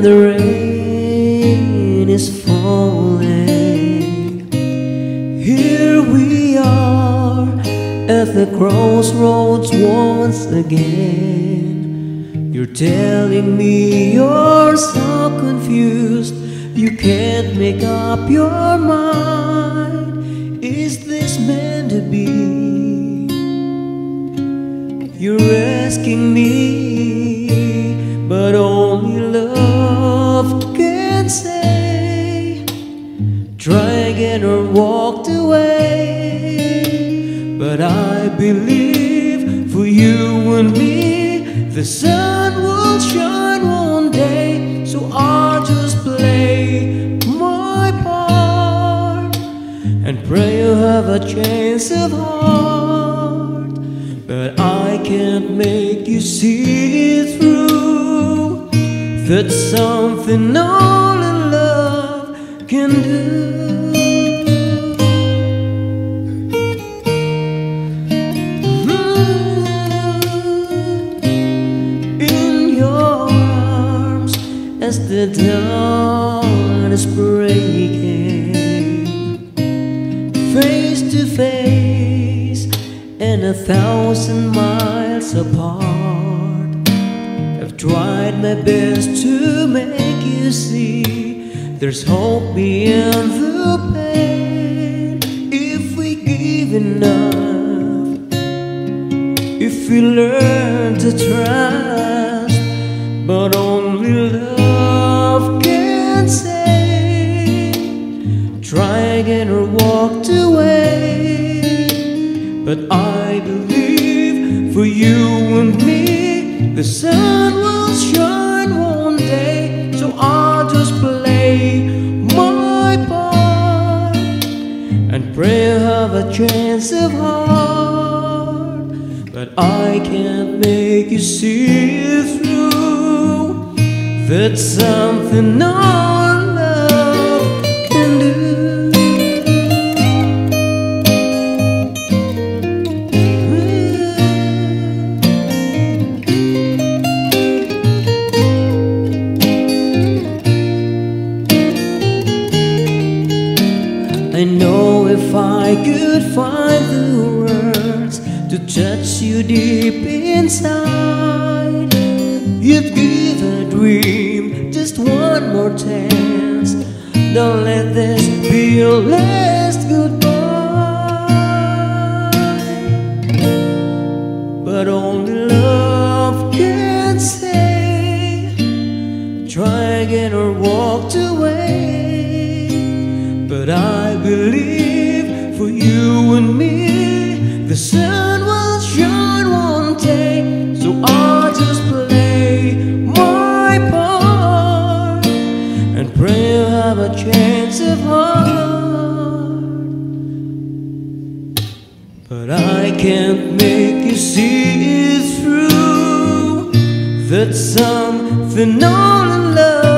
the rain is falling, here we are at the crossroads once again. You're telling me you're so confused, you can't make up your mind. Is this meant to be? You're asking me, but only love can say. Try again or walked away. But I believe for you and me, the sun will shine one day. So I'll just play my part and pray you have a chance of heart. But I can't make you see it through. That's something only love can do. In your arms as the dawn is breaking, face to face and 1,000 miles apart. I've tried my best to make you see there's hope beyond the pain. If we give enough, if we learn to trust, but only love can say. Try again or walked away. But I believe for you and me, the sun will shine one day. So I'll just play my part and pray I have a chance of heart. But I can't make you see it through. That's something all love can do. I know if I could find the words to touch you deep inside, you'd give a dream just one more chance. Don't let this be your last goodbye. But only love can say. Try again or walked away. But I believe for you and me, the sun will shine one day. So I'll just play my part and pray I have a chance of heart. But I can't make you see it through. That's something only love